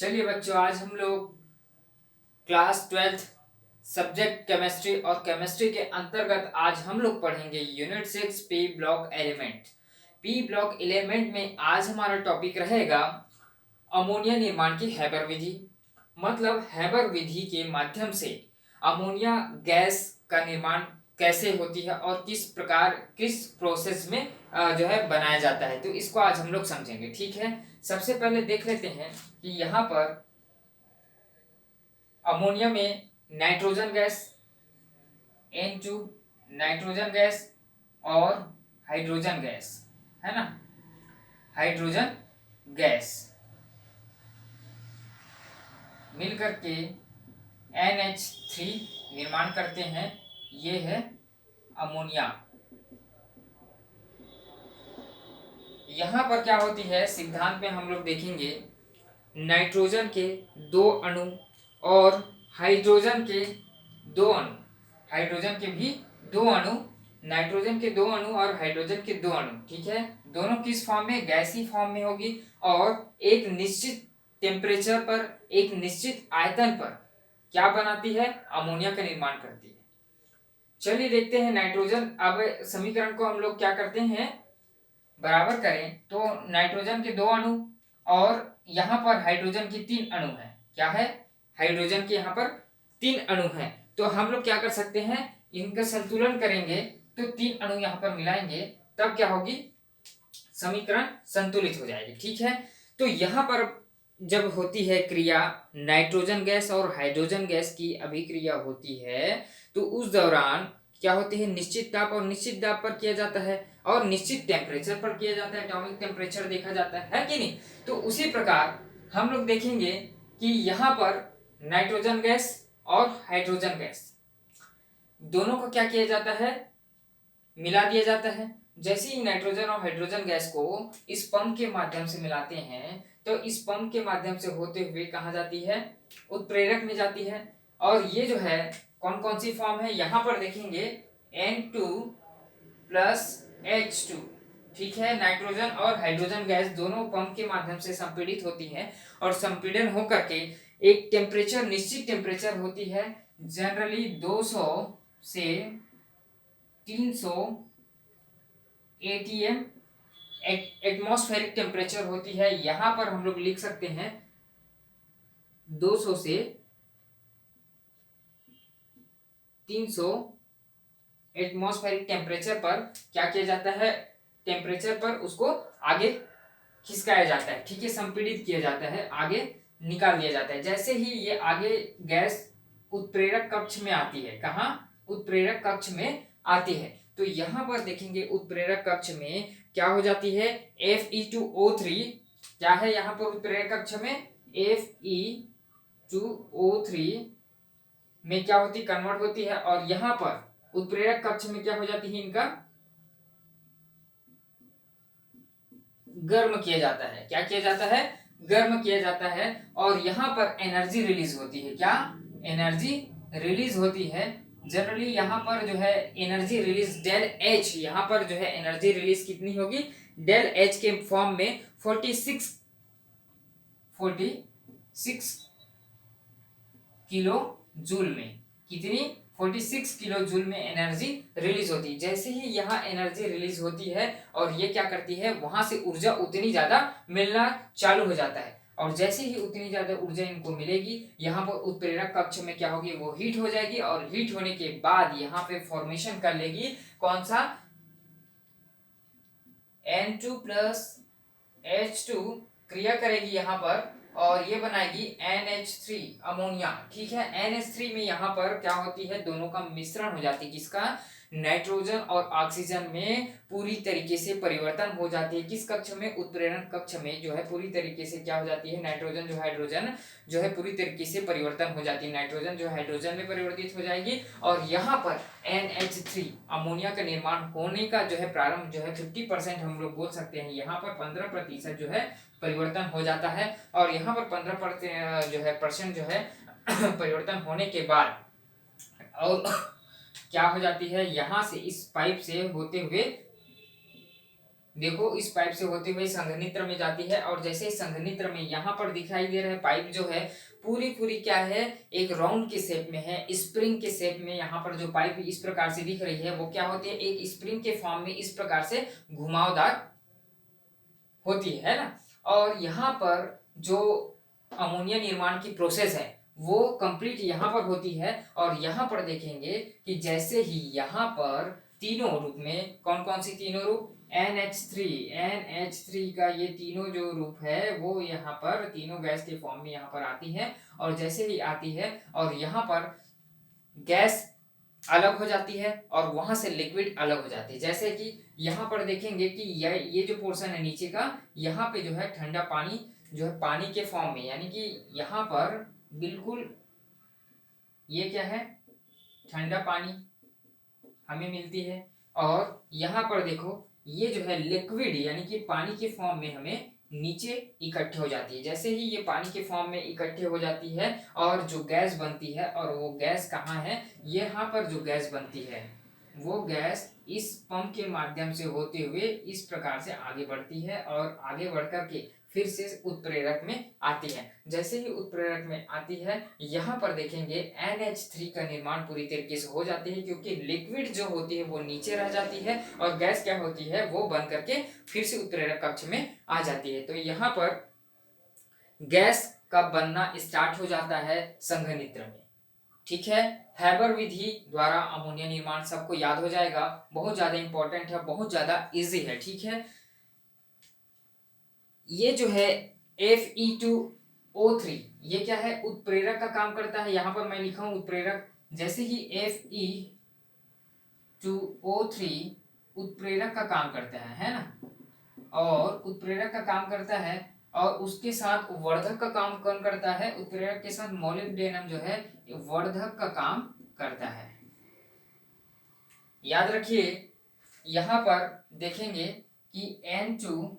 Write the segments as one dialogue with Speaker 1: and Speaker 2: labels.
Speaker 1: चलिए बच्चों, आज हम लोग क्लास 12th सब्जेक्ट केमिस्ट्री और केमिस्ट्री के अंतर्गत आज हम लोग पढ़ेंगे unit 6 P block element. P block element में आज हमारा टॉपिक रहेगा अमोनिया निर्माण की हैबर विधि। मतलब हैबर विधि के माध्यम से अमोनिया गैस का निर्माण कैसे होती है और किस प्रकार किस प्रोसेस में जो है बनाया जाता है, तो इसको आज हम लोग समझेंगे। ठीक है, सबसे पहले देख लेते हैं कि यहाँ पर अमोनिया में nitrogen gas N2, nitrogen gas और हाइड्रोजन गैस, है ना, हाइड्रोजन गैस मिलकर के NH3 निर्माण करते हैं। ये है अमोनिया। यहाँ पर क्या होती है, सिद्धांत में हम लोग देखेंगे नाइट्रोजन के दो अणु और हाइड्रोजन के दो अणु, हाइड्रोजन के भी दो अणु, नाइट्रोजन के दो अणु और हाइड्रोजन के दो अणु। ठीक है, दोनों किस फॉर्म में, गैसी फॉर्म में होगी और एक निश्चित टेम्परेचर पर, एक निश्चित आयतन पर क्या बनाती है, अमोनिया का निर्माण करती है। चलिए देखते हैं नाइट्रोजन। अब समीकरण को हम लोग क्या करते हैं, बराबर करें तो नाइट्रोजन के दो अणु और यहाँ पर हाइड्रोजन के तीन अणु हैं। क्या है, हाइड्रोजन के यहाँ पर तीन अणु हैं, तो हम लोग क्या कर सकते हैं, इनका संतुलन करेंगे तो तीन अणु यहाँ पर मिलाएंगे, तब क्या होगी, समीकरण संतुलित हो जाएगी। ठीक है, तो यहाँ पर जब होती है क्रिया, नाइट्रोजन गैस और हाइड्रोजन गैस की अभिक्रिया होती है, तो उस दौरान क्या होती है, निश्चित ताप और निश्चित दाब पर किया जाता है और निश्चित टेम्परेचर पर किया जाता है, एटॉमिक टेम्परेचर देखा जाता है कि नहीं। तो उसी प्रकार हम लोग देखेंगे कि यहाँ पर नाइट्रोजन गैस और हाइड्रोजन गैस दोनों को क्या किया जाता है, मिला दिया जाता है। जैसे ही नाइट्रोजन और हाइड्रोजन गैस को इस पंप के माध्यम से मिलाते हैं, तो इस पंप के माध्यम से होते हुए कहाँ जाती है, उत्प्रेरक में जाती है। और ये जो है कौन कौन सी फॉर्म है, यहाँ पर देखेंगे N2 प्लस H2। ठीक है, नाइट्रोजन और हाइड्रोजन गैस दोनों पंप के माध्यम से संपीड़ित होती है और संपीड़न होकर के एक टेम्परेचर, निश्चित टेम्परेचर होती है, जनरली 200 से 300 ATM एटमॉस्फेरिक टेम्परेचर होती है। यहां पर हम लोग लिख सकते हैं 200 से 300 एटमॉस्फेरिक टेम्परेचर पर क्या किया जाता है, टेम्परेचर पर उसको आगे खिसकाया जाता है। ठीक है, संपीड़ित किया जाता है, आगे निकाल दिया जाता है। जैसे ही ये आगे गैस उत्प्रेरक कक्ष में आती है, कहाँ, उत्प्रेरक कक्ष में आती है, तो यहाँ पर देखेंगे उत्प्रेरक कक्ष में क्या हो जाती है, Fe2O3। क्या है यहाँ पर उत्प्रेरक कक्ष में, Fe2O3 में क्या होती, कन्वर्ट होती है और यहाँ पर उत्प्रेरक कक्ष में क्या हो जाती है, इनका गर्म किया जाता है। क्या किया जाता है, गर्म किया जाता है और यहाँ पर एनर्जी रिलीज होती है। क्या, एनर्जी रिलीज होती है। जनरली यहाँ पर जो है एनर्जी रिलीज डेल एच, यहाँ पर जो है एनर्जी रिलीज कितनी होगी, डेल एच के फॉर्म में 46 किलो जूल में, कितनी, 46 किलो जूल में एनर्जी रिलीज होती है। जैसे ही यहाँ एनर्जी रिलीज होती है और ये क्या करती है, वहां से ऊर्जा उतनी ज्यादा मिलना चालू हो जाता है और जैसे ही उतनी ज्यादा ऊर्जा इनको मिलेगी, यहाँ पर उत्प्रेरक कक्ष में क्या होगी, वो हीट हो जाएगी और हीट होने के बाद यहाँ पे फॉर्मेशन कर लेगी कौन सा, N2 प्लस H2 क्रिया करेगी यहाँ पर और ये बनाएगी NH3 अमोनिया। ठीक है, NH3 में यहाँ पर क्या होती है, दोनों का मिश्रण हो जाती है, किसका, नाइट्रोजन और ऑक्सीजन में पूरी तरीके से परिवर्तन हो जाती है। किस कक्ष में, उत्प्रेरण कक्ष में जो है पूरी तरीके से क्या हो जाती है, नाइट्रोजन जो हाइड्रोजन जो है पूरी तरीके से परिवर्तन हो जाती है, नाइट्रोजन जो हाइड्रोजन में परिवर्तित हो जाएगी और यहाँ पर NH3 अमोनिया का निर्माण होने का जो है प्रारंभ जो है 50% हम लोग बोल सकते हैं। यहाँ पर 15% जो है परिवर्तन हो जाता है और यहाँ पर 15% जो है परसेंट जो है परिवर्तन होने के बाद और क्या हो जाती है, यहाँ से इस पाइप से होते हुए देखो इस पाइप से होते हुए संघनित्र में जाती है, और जैसे ही संघनित्र में यहाँ पर दिखाई दे रहा है पाइप जो है पूरी पूरी क्या है, एक राउंड के शेप में है, स्प्रिंग के शेप में। यहाँ पर जो पाइप इस प्रकार से दिख रही है वो क्या होती है, एक स्प्रिंग के फॉर्म में इस प्रकार से घुमावदार होती है ना। और यहाँ पर जो अमोनिया निर्माण की प्रोसेस है वो कंप्लीट यहाँ पर होती है। और यहाँ पर देखेंगे कि जैसे ही यहाँ पर तीनों रूप में, कौन कौन सी तीनों रूप, NH3 का ये तीनों जो रूप है वो यहाँ पर तीनों गैस के फॉर्म में यहाँ पर आती है। और जैसे ही आती है और यहाँ पर गैस अलग हो जाती है और वहां से लिक्विड अलग हो जाती है। जैसे कि यहाँ पर देखेंगे कि ये जो पोर्शन है नीचे का, यहाँ पे जो है ठंडा पानी जो है पानी के फॉर्म में, यानी कि यहाँ पर बिल्कुल ये क्या है, ठंडा पानी हमें मिलती है। और यहाँ पर देखो ये जो है लिक्विड यानी कि पानी के फॉर्म में हमें नीचे इकट्ठे हो जाती है। जैसे ही ये पानी के फॉर्म में इकट्ठे हो जाती है और जो गैस बनती है, और वो गैस कहाँ है, यहाँ पर जो गैस बनती है वो गैस इस पंप के माध्यम से होते हुए इस प्रकार से आगे बढ़ती है और आगे बढ़कर के फिर से उत्प्रेरक में आती है। जैसे ही उत्प्रेरक में आती है यहाँ पर देखेंगे NH3 का निर्माण पूरी तरीके से हो जाती है, क्योंकि लिक्विड जो होती है वो नीचे रह जाती है और गैस क्या होती है वो बन करके फिर से उत्प्रेरक कक्ष में आ जाती है। तो यहाँ पर गैस का बनना स्टार्ट हो जाता है संघनित्र में। ठीक है, हैबर विधि द्वारा अमोनिया निर्माण सबको याद हो जाएगा, बहुत ज्यादा इंपॉर्टेंट है, बहुत ज्यादा इजी है। ठीक है, ये जो है Fe2O3 ये क्या है, उत्प्रेरक का काम करता है। यहाँ पर मैं लिखा हूं उत्प्रेरक। जैसे ही Fe2O3 उत्प्रेरक का काम करता है ना, और उत्प्रेरक का काम करता है और उसके साथ वर्धक का काम कौन करता है, उत्प्रेरक के साथ मोलिब्डेनम जो है वर्धक का काम करता है। याद रखिए, यहाँ पर देखेंगे कि N2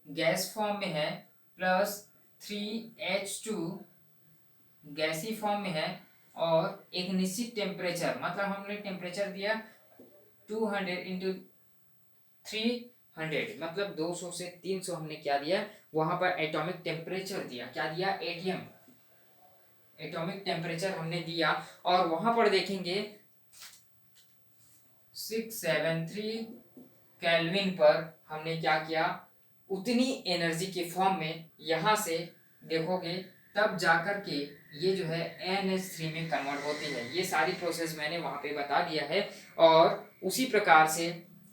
Speaker 1: गैस फॉर्म में है प्लस 3H2 गैसी फॉर्म में है, और एक निश्चित टेम्परेचर, मतलब हमने टेम्परेचर दिया 200 इंटू 300, मतलब 200 से 300 हमने क्या दिया वहां पर एटॉमिक टेम्परेचर दिया, क्या दिया, एटीएम, एटॉमिक टेम्परेचर हमने दिया। और वहां पर देखेंगे 673 केल्विन पर हमने क्या किया, उतनी एनर्जी के फॉर्म में यहां से देखोगे तब जाकर के ये जो है NH3 में कन्वर्ट होती है। ये सारी प्रोसेस मैंने वहां पे बता दिया है। और उसी प्रकार से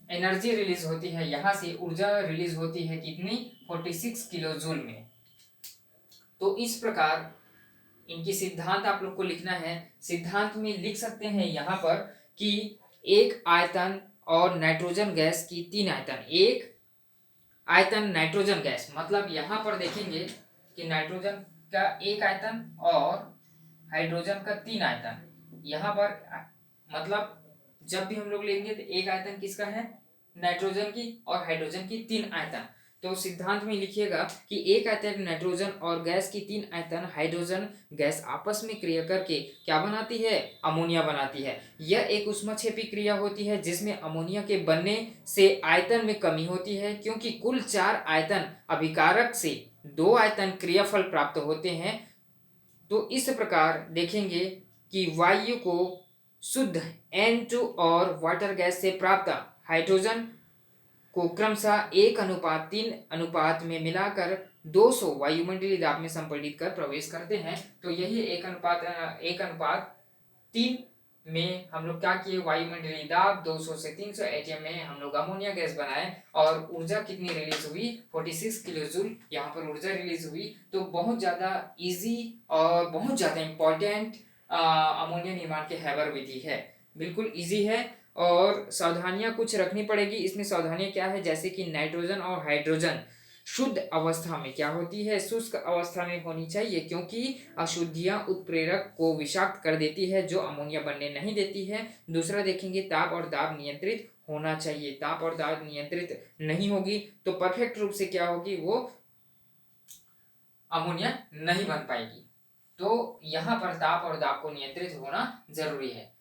Speaker 1: एनर्जी रिलीज होती है, यहाँ से ऊर्जा रिलीज होती है कितनी, 46 किलो जूल में। तो इस प्रकार इनकी सिद्धांत आप लोग को लिखना है। सिद्धांत में लिख सकते हैं यहाँ पर कि एक आयतन और नाइट्रोजन गैस की 3 आयतन, एक आयतन नाइट्रोजन गैस, मतलब यहाँ पर देखेंगे कि नाइट्रोजन का एक आयतन और हाइड्रोजन का 3 आयतन। यहाँ पर मतलब जब भी हम लोग लेंगे तो एक आयतन किसका है, नाइट्रोजन की, और हाइड्रोजन की 3 आयतन। तो सिद्धांत में लिखिएगा कि एक आयतन नाइट्रोजन और गैस की 3 आयतन हाइड्रोजन गैस आपस में क्रिया करके क्या बनाती है, अमोनिया बनाती है। यह एक ऊष्माक्षेपी क्रिया होती है जिसमें अमोनिया के बनने से आयतन में कमी होती है, क्योंकि कुल 4 आयतन अभिकारक से 2 आयतन क्रियाफल प्राप्त होते हैं। तो इस प्रकार देखेंगे कि वायु को शुद्ध N2 और वाटर गैस से प्राप्त हाइड्रोजन को क्रमशः 1:3 अनुपात में मिलाकर 200 वायुमंडलीय दाब में संपीड़ित कर प्रवेश करते हैं। तो यही 1:3 में हम लोग क्या किए, वायुमंडलीय दाब 200 से 300 एटीएम में हम लोग अमोनिया गैस बनाए। और ऊर्जा कितनी रिलीज हुई, 46 किलो जूल यहाँ पर ऊर्जा रिलीज हुई। तो बहुत ज़्यादा इजी और बहुत ज़्यादा इम्पोर्टेंट अमोनिया निर्माण के हैबर विधि है, बिल्कुल इजी है। और सावधानियां कुछ रखनी पड़ेगी इसमें। सावधानियां क्या है, जैसे कि नाइट्रोजन और हाइड्रोजन शुद्ध अवस्था में क्या होती है, शुष्क अवस्था में होनी चाहिए, क्योंकि अशुद्धियां उत्प्रेरक को विषाक्त कर देती है जो अमोनिया बनने नहीं देती है। दूसरा देखेंगे ताप और दाब नियंत्रित होना चाहिए, ताप और दाब नियंत्रित नहीं होगी तो परफेक्ट रूप से क्या होगी, वो अमोनिया नहीं बन पाएगी। तो यहाँ पर ताप और दाब को नियंत्रित होना जरूरी है।